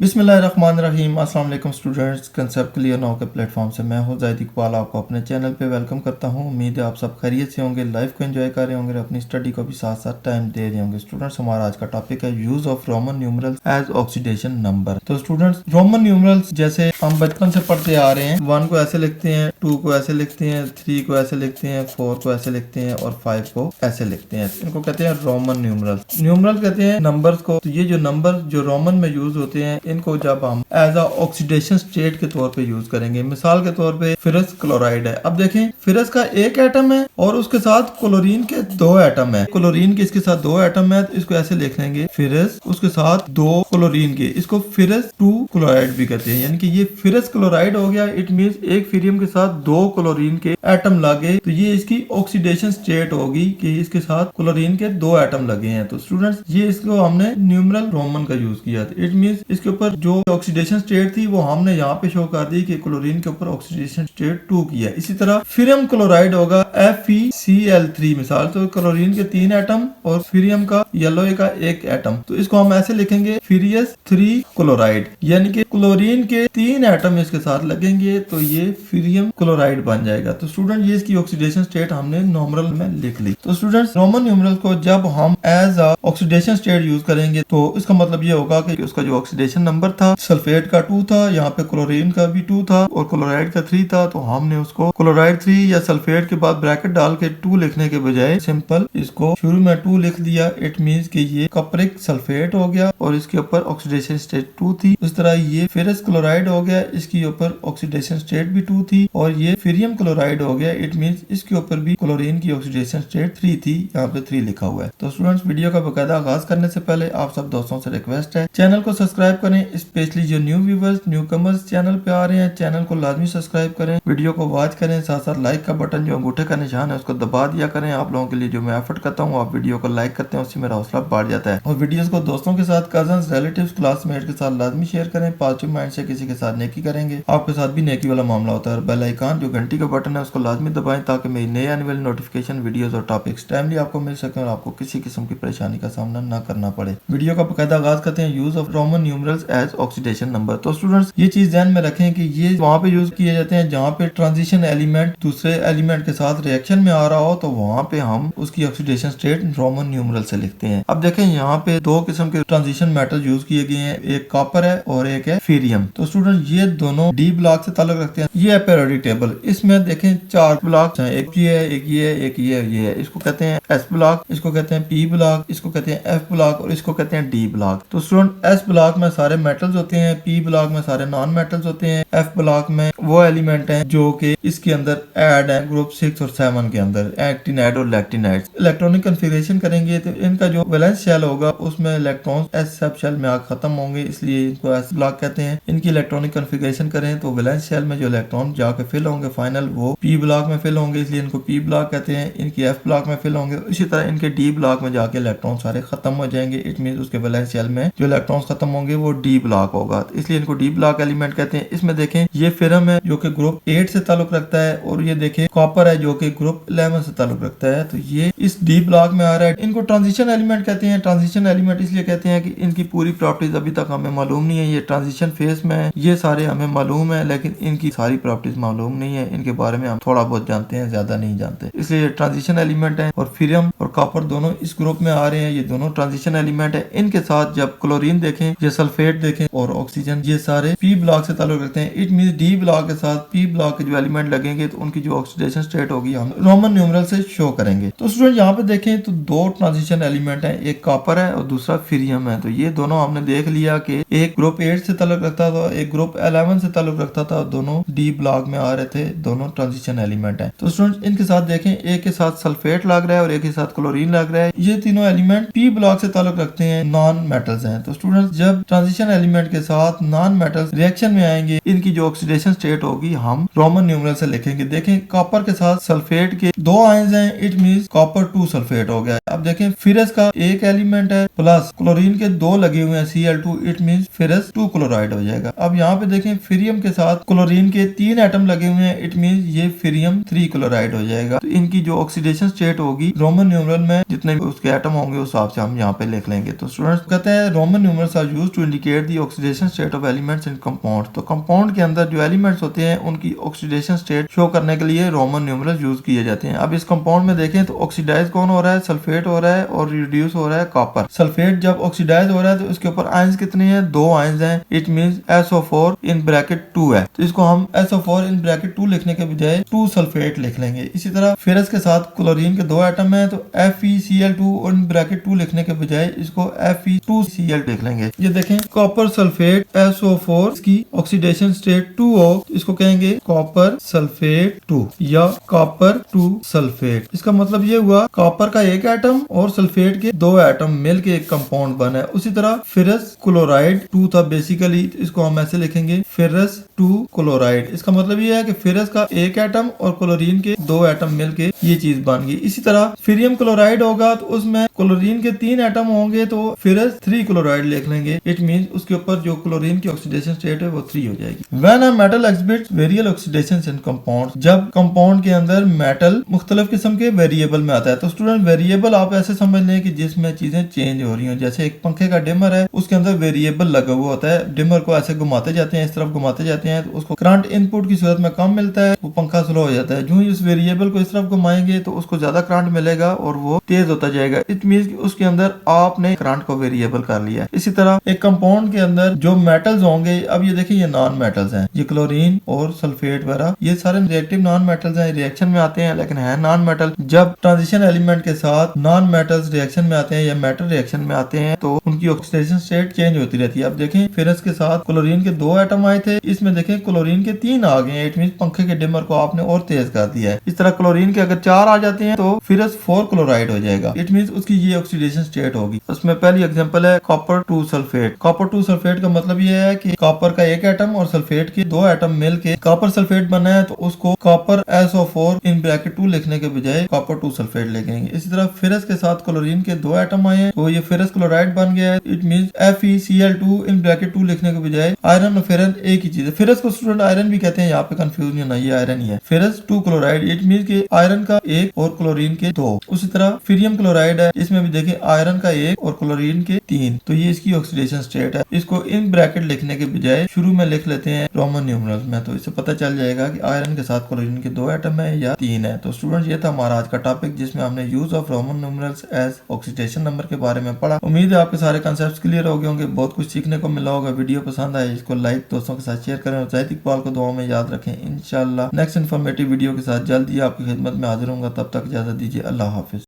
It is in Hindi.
बिस्मिल्लाहिर्रहमानिर्रहीम। अस्सलाम वालेकुम स्टूडेंट्स, कंसेप्ट क्लियर नाउ के प्लेटफॉर्म से मैं हूं ज़ाहिद इकबाल, आपको अपने चैनल पे वेलकम करता हूं। उम्मीद है आप सब खैरियत से होंगे, लाइफ को एंजॉय कर रहे होंगे, अपनी स्टडी को भी साथ साथ टाइम दे रहे होंगे। स्टूडेंट्स, हमारा आज का टॉपिक है use of Roman numerals as oxidation number. तो स्टूडेंट्स, रोमन न्यूमरल्स जैसे हम बचपन से पढ़ते आ रहे हैं, 1 को ऐसे लिखते हैं, 2 को ऐसे लिखते हैं, 3 को ऐसे लिखते हैं, 4 को ऐसे लिखते हैं और 5 को ऐसे लिखते हैं। इनको कहते हैं रोमन न्यूमरल्स। न्यूमरल कहते हैं नंबर्स को। तो ये जो नंबर जो रोमन में यूज होते हैं, इनको जब हम एज अ ऑक्सीडेशन स्टेट के तौर पे यूज करेंगे। मिसाल के तौर पे फेरस क्लोराइड है। अब देखें, फेरस का एक एटम है और उसके साथ क्लोरीन के 2 एटम है। क्लोरीन के इसके साथ 2 एटम है, तो इसको ऐसे लिख लेंगे फेरस, उसके साथ 2 क्लोरीन के, इसको फेरस 2 क्लोराइड भी कहते हैं। यानी कि ये फेरस क्लोराइड हो गया। इट मींस एक फेरियम के साथ 2 क्लोरीन के एटम लगे, तो ये इसकी ऑक्सीडेशन स्टेट होगी कि इसके साथ क्लोरीन के 2 एटम लगे हैं। तो स्टूडेंट्स, ये इसको हमने न्यूमरल रोमन का यूज किया था। इट मींस इसके ऊपर जो ऑक्सीडेशन स्टेट थी वो हमने यहाँ पे शो कर दी कि क्लोरीन के ऊपर ऑक्सीडेशन स्टेट 2 की है। इसी तरह फेरियम क्लोराइड होगा FeCl3 मिसाल, तो क्लोरीन के 3 एटम और फेरियम का येलो का 1 एटम, तो इसको हम ऐसे लिखेंगे फेरियस 3 क्लोराइड। यानी कि क्लोरीन के 3 एटम इसके साथ लगेंगे तो ये फेरियम क्लोराइड बन जाएगा। तो स्टूडेंट, ये इसकी ऑक्सीडेशन स्टेट हमने नॉर्मल में लिख ली। तो स्टूडेंट्स, रोमन न्यूमरल को जब हम as a oxidation state use करेंगे तो इसका मतलब ये होगा कि उसका जो ऑक्सीडेशन नंबर था, सल्फेट का 2 था, यहाँ पे क्लोरीन का भी 2 था और क्लोराइड का 3 था, तो हमने उसको क्लोराइड 3 या सल्फेट के बाद ब्रैकेट डाल के 2 लिखने के बजाय सिंपल इसको शुरू में 2 लिख दिया। इट मींस कि ये कपरिक सल्फेट हो गया और इसके ऊपर ऑक्सीडेशन स्टेट 2 थी। इस तरह ये फेरस क्लोराइड हो गया, इसके ऊपर ऑक्सीडेशन स्टेट भी 2 थी और ये फेरियम क्लोराइड हो गया। इट मींस इसके ऊपर भी क्लोरीन की ऑक्सीडेशन स्टेट 3 थी, यहाँ पे 3 लिखा हुआ है। तो स्टूडेंट्स, वीडियो का बकायदा आगाज करने से पहले आप सब दोस्तों से रिक्वेस्ट है, चैनल को सब्सक्राइब करें। स्पेशली जो new viewers, new commerce channel पे आ रहे हैं, चैनल को लाजमी सब्सक्राइब करें, वीडियो को वॉच करें, साथ साथ लाइक का बटन जो अंगूठे का निशान है उसको दबा दिया करें। आप लोगों के लिए जो मैं एफर्ट करता हूँ, आप वीडियो को लाइक करते हैं, उससे मेरा हौसला बढ़ जाता है। और वीडियोस को दोस्तों के साथ, कजन्स, रिलेटिव्स, क्लासमेट के साथ लाजमी शेयर करें। पॉजिटिव माइंड से किसी के साथ नेकी करेंगे, आपके साथ भी नेकी वाला मामला होता है। और बेल आइकन जो घंटी का बटन है उसको लाजमी दबाएं ताकि मेरी नए आने वाली नोटिफिकेशन, वीडियोस और टॉपिक्स टाइमली आपको मिल सके और आपको किसी किस्म की परेशानी का सामना न करना पड़े। वीडियो का बकायदा आगाज करते हैं, use of Roman numerals as oxidation number. तो स्टूडेंट्स, ये चीज ध्यान में रखें कि ये वहाँ पे यूज किए जाते हैं जहाँ पे ट्रांजिशन एलिमेंट दूसरे एलिमेंट के साथ रिएक्शन में आ रहा हो, तो वहाँ पे हम उसकी ऑक्सीडेशन स्टेट रोमन न्यूमरल से लिखते हैं। अब देखें, यहाँ पे 2 किस्म के ट्रांजिशन मेटल यूज किए गए हैं, एक कॉपर है और एक है फेरियम। तो स्टूडेंट, ये दोनों डी ब्लॉक से ताल्लुक रखते हैं। ये है पीरियोडिक टेबल, इसमें देखें 4 ब्लॉक हैं, एक ये है, एक ये है, एक ये है, ये है। इसको कहते हैं एस ब्लॉक, इसको कहते हैं पी ब्लॉक, इसको कहते हैं एफ ब्लॉक और इसको कहते हैं डी ब्लॉक। तो स्टूडेंट, एस ब्लॉक में सारे मेटल्स होते हैं, पी ब्लॉक में सारे नॉन मेटल्स होते हैं, एफ ब्लॉक में वो एलिमेंट हैं जो कि इसके अंदर ऐड है ग्रुप 6 और 7 के अंदर, एक्टिनाइड और लैक्टिनाइड। इलेक्ट्रॉनिक कॉन्फ़िगरेशन करेंगे तो इनका जो वैलेंस शेल होगा उसमें इलेक्ट्रॉन एस सब शेल में आकर खत्म होंगे, इसलिए इनको एस ब्लॉक कहते हैं। इनकी इलेक्ट्रॉनिक कॉन्फ़िगरेशन करें तो वैलेंस शेल में जो इलेक्ट्रॉन जाके फिल होंगे फाइनल, वो पी ब्लॉक में फिल होंगे, इसलिए इनको पी ब्लॉक कहते हैं। इनकी एफ ब्लॉक में फिल होंगे, इसी तरह इनके डी ब्लॉक में जाके इलेक्ट्रॉन सारे खत्म हो जाएंगे। इट मीन उसके वैलेंस शेल में जो इलेक्ट्रॉन्स खत्म होंगे वो डी ब्लॉक होगा, इसलिए इनको डी ब्लॉक एलिमेंट कहते हैं। इसमें देखें, ये फेरम है जो कि ग्रुप 8 से ताल्लुक रखता है और ये देखें कॉपर है जो कि ग्रुप 11 से ताल्लुक रखता है, तो ये इस डी ब्लॉक में आ रहा है। इनको ट्रांजिशन एलिमेंट कहते हैं। ट्रांजिशन एलिमेंट इसलिए कहते हैं कि इनकी पूरी प्रॉपर्टीज अभी तक हमें मालूम नहीं है, ये ट्रांजिशन फेज में है, ये सारे हमें मालूम है लेकिन इनकी सारी प्रॉपर्टीज मालूम नहीं है, इनके बारे में हम थोड़ा बहुत जानते हैं, ज्यादा नहीं जानते, इसलिए ट्रांजिशन एलिमेंट है। और फेरियम और कॉपर दोनों इस ग्रुप में आ रहे हैं, ये दोनों ट्रांजिशन एलिमेंट है। इनके साथ जब क्लोरीन देखें, ये सल्फेट देखें और ऑक्सीजन, ये सारे पी ब्लॉक से ताल्लुक रखते हैं। इट मींस डी ब्लॉक के साथ पी ब्लॉक के जो एलिमेंट लगेंगे तो उनकी जो ऑक्सीडेशन स्टेट होगी हम रोमन न्यूमरल से शो करेंगे। तो स्टूडेंट, यहाँ पे देखें तो 2 ट्रांजिशन एलिमेंट हैं, एक कॉपर है और दूसरा फेरियम है। तो ये दोनों हमने देख लिया कि एक ग्रुप 8 से ताल्लुक रखता था, एक ग्रुप 11 से ताल्लुक रखता था, दोनों डी ब्लॉक में आ रहे थे, दोनों ट्रांजिशन एलिमेंट है। तो स्टूडेंट, इनके साथ देखें, एक के साथ सल्फेट लग रहा है और एक के साथ क्लोरीन लग रहा है। ये तीनों एलिमेंट पी ब्लॉक से ताल्लुक रखते हैं, नॉन मेटल्स हैं। तो स्टूडेंट, जब ट्रांजिशन एलिमेंट के साथ नॉन मेटल्स रिएक्शन में आएंगे, इनकी जो ऑक्सीडेशन स्टेट होगी हम रोमन न्यूमरल से लिखेंगे। देखें, कॉपर के साथ सल्फेट के 2 आयंस हैं, इट मींस कॉपर 2 सल्फेट हो गया। अब देखें, फेरस का एक एलिमेंट है प्लस क्लोरीन के 2 लगे हुए हैं Cl2, it means ferrous 2 chloride हो जाएगा। अब यहाँ पे देखें, फेरियम के साथ क्लोरीन के 3 एटम लगे हुए हैं, इट मींस ये फेरियम 3 क्लोराइड हो जाएगा। तो इनकी जो ऑक्सीडेशन स्टेट होगी रोमन न्यूमरल में जितने भी उसके एटम होंगे उस हिसाब से हम यहाँ पे लिख लेंगे। तो स्टूडेंट्स कहते हैं Roman numerals are used to indicate state the oxidation state of elements in compound. तो कंपाउंड के अंदर जो एलिमेंट्स होते हैं उनकी ऑक्सीडेशन स्टेट शो करने के लिए रोमन न्यूमरल्स यूज किए जाते हैं। अब इस कंपाउंड में देखें तो ऑक्सीडाइज कौन हो रहा है, सल्फेट हो रहा है और रिड्यूस हो रहा है कॉपर। सल्फेट जब ऑक्सीडाइज हो रहा है तो उसके ऊपर आयंस कितने हैं, 2 आयंस हैं। It means SO4 in bracket 2 है, तो इसको हम SO4 इन ब्रैकेट 2 लिखने के बजाय 2 सल्फेट लिख लेंगे। इसी तरह फेरस के साथ क्लोरीन के 2 एटम है, तो FeCl2 और इन ब्रैकेट 2 लिखने के बजाय इसको Fe2Cl लिख लेंगे। ये देखें कॉपर सल्फेट SO4 की ऑक्सीडेशन स्टेट 2 हो, इसको कहेंगे कॉपर सल्फेट 2 या कॉपर 2 सल्फेट। इसका मतलब ये हुआ कॉपर का एक एटम और सल्फेट के 2 एटम मिलके एक कंपाउंड बना है। उसी तरह फेरस क्लोराइड 2 था बेसिकली, इसको हम ऐसे लिखेंगे फेरस 2 क्लोराइड। इसका मतलब ये है कि फेरस का एक एटम और क्लोरीन के 2 एटम मिलके ये चीज बन गई। इसी तरह फेरियम क्लोराइड होगा तो उसमें क्लोरीन के 3 एटम होंगे तो फेरस 3 क्लोराइड लिख लेंगे। इट मींस उसके ऊपर जो क्लोरीन की ऑक्सीडेशन स्टेट है वो 3 हो जाएगी। When a metal exhibits variable oxidation in compound, जब कंपाउंड के अंदर मेटल मुख्तलिफ किस्म के वेरिएबल में आता है। तो स्टूडेंट वेरिएबल आप ऐसे समझ लें कि जिसमें चीजें चेंज हो रही हो, जैसे एक पंखे का डिमर है उसके अंदर वेरिएबल लगा हुआ होता है। डिमर को ऐसे घुमाते जाते हैं, इस तरफ घुमाते जाते हैं तो उसको करंट इनपुट की सूरत में कम मिलता है, वो पंखा स्लो हो जाता है। जो ही इस वेरिएबल को इस तरफ घुमाएंगे तो उसको ज्यादा करंट मिलेगा और वो तेज होता जाएगा। इट मींस कि उसके अंदर आपने करंट को वेरिएबल कर लिया है। इसी तरह एक कंपाउंड के अंदर जो मेटल्स होंगे, अब ये देखिए ये नॉन मेटल्स हैं, ये क्लोरीन और सल्फेट वगैरह ये सारे रिएक्टिव नॉन मेटल्स हैं, रिएक्शन में आते हैं लेकिन है नॉन मेटल। जब ट्रांजिशन एलिमेंट के साथ नॉन मेटल्स रिएक्शन में आते हैं या मेटल रिएक्शन में आते हैं तो उनकी ऑक्सीडेशन स्टेट चेंज होती रहती है। अब देखें फेरस के साथ क्लोरीन के 2 एटम आए थे, इसमें देखें क्लोरीन के 3 आ गए हैं। इट मींस पंखे के डिमर को आपने और तेज कर दिया है। इस तरह क्लोरीन के अगर 4 आ जाते हैं तो फेरस 4 क्लोराइड हो जाएगा। इट मींस उसकी ये ऑक्सीडेशन स्टेट होगी। उसमें पहली एग्जांपल है कॉपर 2 सल्फेट। कॉपर 2 सल्फेट का मतलब ये है कि कॉपर का एक एटम और सल्फेट के 2 एटम मिलके कॉपर सल्फेट बना है, तो उसको कॉपर SO4 इन ब्रैकेट 2 लिखने के बजाय कॉपर 2 सल्फेट लिखेंगे। इसी तरह फेरस के साथ क्लोरीन के 2 एटम आए हैं तो ये फेरस क्लोराइड बन गया है। It means FeCl2 in bracket 2 लिखने के बजाय आयरन और फेरस एक ही चीज है। फेरस को स्टूडेंट आयरन भी कहते हैं, यहाँ पे कंफ्यूज नहीं होना, ये आयरन ही है। फेरस 2 क्लोराइड, इट मींस कि आयरन का 1 और क्लोरीन के 2। उसी तरह फेरियम क्लोराइड है, इसमें भी देखें आयरन का 1 और क्लोरीन के 3, तो ये इसकी ऑक्सीडेशन स्टेट है। इसको इन ब्रैकेट लिखने के बजाय शुरू में लिख लेते हैं रोमन न्यूमरल्स में, तो इससे पता चल जाएगा कि आयरन के साथ क्लोरीन के 2 एटम है या 3 है। तो स्टूडेंट ये था हमारा आज का टॉपिक जिसमें हमने use of Roman numerals as oxidation number के बारे में पढ़ा। उम्मीद है आपके सारे कंसेप्ट क्लियर हो गए होंगे, बहुत कुछ सीखने को मिला होगा। वीडियो पसंद आए इसको लाइक दोस्तों के साथ शेयर करें और जाहिद इकबाल को दुआ में याद रखें। इंशाल्लाह नेक्स्ट इन्फॉर्मेटिव वीडियो के साथ जल्द ही आपकी खिदमत में हाजिर होऊंगा। तब तक इजाजत दीजिए, अल्लाह हाफिज।